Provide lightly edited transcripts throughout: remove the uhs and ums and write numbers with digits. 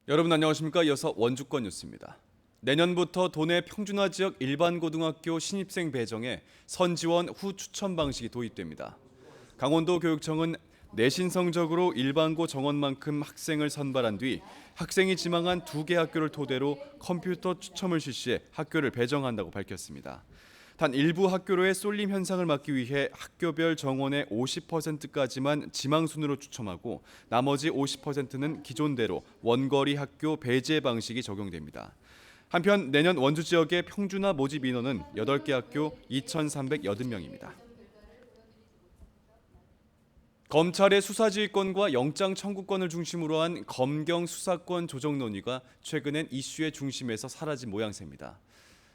여러분 안녕하십니까? 이어서 원주권 뉴스입니다. 내년부터 도내 평준화 지역 일반 고등학교 신입생 배정에 선지원 후 추천 방식이 도입됩니다. 강원도 교육청은 내신 성적으로 일반고 정원만큼 학생을 선발한 뒤 학생이 지망한 2개 학교를 토대로 컴퓨터 추첨을 실시해 학교를 배정한다고 밝혔습니다. 단 일부 학교로의 쏠림 현상을 막기 위해 학교별 정원의 50%까지만 지망 순으로 추첨하고 나머지 50%는 기존대로 원거리 학교 배제 방식이 적용됩니다. 한편 내년 원주 지역의 평준화 모집 인원은 8개 학교 2,380명입니다. 검찰의 수사지휘권과 영장 청구권을 중심으로 한 검경 수사권 조정 논의가 최근엔 이슈의 중심에서 사라진 모양새입니다.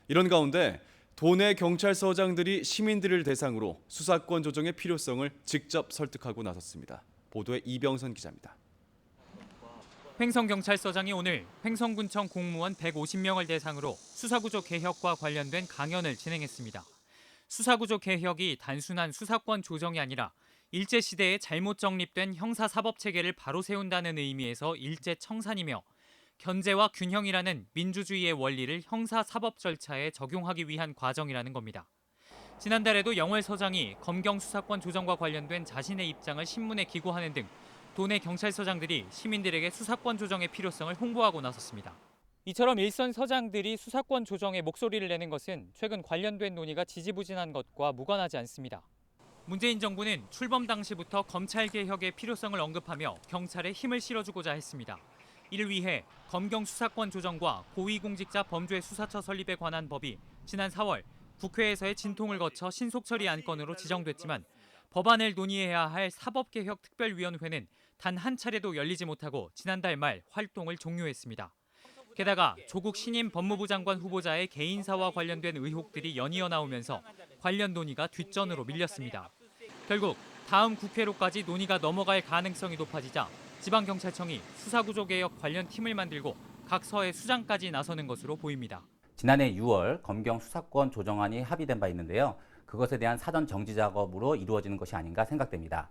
이런 가운데 도내 경찰서장들이 시민들을 대상으로 수사권 조정의 필요성을 직접 설득하고 나섰습니다. 보도에 이병선 기자입니다. 횡성경찰서장이 오늘 횡성군청 공무원 150명을 대상으로 수사구조 개혁과 관련된 강연을 진행했습니다. 수사구조 개혁이 단순한 수사권 조정이 아니라 일제시대에 잘못 정립된 형사사법체계를 바로 세운다는 의미에서 일제청산이며 견제와 균형이라는 민주주의의 원리를 형사사법 절차에 적용하기 위한 과정이라는 겁니다. 지난달에도 영월 서장이 검경 수사권 조정과 관련된 자신의 입장을 신문에 기고하는 등 도내 경찰서장들이 시민들에게 수사권 조정의 필요성을 홍보하고 나섰습니다. 이처럼 일선 서장들이 수사권 조정에 목소리를 내는 것은 최근 관련된 논의가 지지부진한 것과 무관하지 않습니다. 문재인 정부는 출범 당시부터 검찰개혁의 필요성을 언급하며 경찰에 힘을 실어주고자 했습니다. 이를 위해 검경 수사권 조정과 고위공직자 범죄수사처 설립에 관한 법이 지난 4월 국회에서의 진통을 거쳐 신속처리 안건으로 지정됐지만 법안을 논의해야 할 사법개혁특별위원회는 단 한 차례도 열리지 못하고 지난달 말 활동을 종료했습니다. 게다가 조국 신임 법무부 장관 후보자의 개인사와 관련된 의혹들이 연이어 나오면서 관련 논의가 뒷전으로 밀렸습니다. 결국 다음 국회로까지 논의가 넘어갈 가능성이 높아지자 지방경찰청이 수사구조개혁 관련 팀을 만들고 각 서의 수장까지 나서는 것으로 보입니다. 지난해 6월 검경 수사권 조정안이 합의된 바 있는데요. 그것에 대한 사전 정지 작업으로 이루어지는 것이 아닌가 생각됩니다.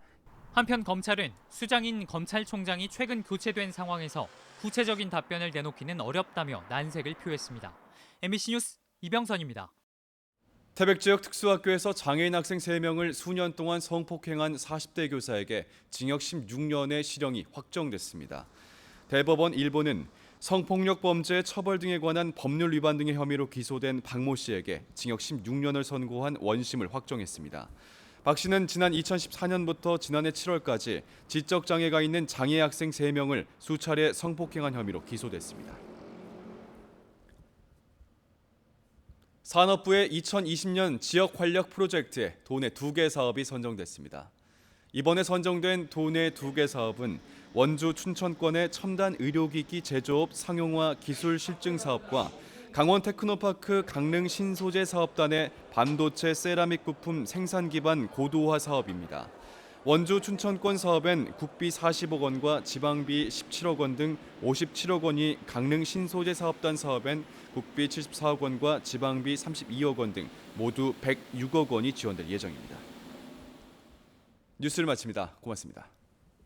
한편 검찰은 수장인 검찰총장이 최근 교체된 상황에서 구체적인 답변을 내놓기는 어렵다며 난색을 표했습니다. MBC 뉴스 이병선입니다. 태백 지역 특수학교에서 장애인 학생 3명을 수년 동안 성폭행한 40대 교사에게 징역 16년의 실형이 확정됐습니다. 대법원 1부는 성폭력 범죄 처벌 등에 관한 법률 위반 등의 혐의로 기소된 박모 씨에게 징역 16년을 선고한 원심을 확정했습니다. 박 씨는 지난 2014년부터 지난해 7월까지 지적 장애가 있는 장애 학생 3명을 수차례 성폭행한 혐의로 기소됐습니다. 산업부의 2020년 지역 활력 프로젝트에 도내 2개 사업이 선정됐습니다. 이번에 선정된 도내 2개 사업은 원주 춘천권의 첨단 의료기기 제조업 상용화 기술 실증 사업과 강원 테크노파크 강릉 신소재 사업단의 반도체 세라믹 부품 생산 기반 고도화 사업입니다. 원주 춘천권 사업엔 국비 40억 원과 지방비 17억 원 등 57억 원이, 강릉 신소재 사업단 사업엔 국비 74억 원과 지방비 32억 원 등 모두 106억 원이 지원될 예정입니다. 뉴스를 마칩니다. 고맙습니다.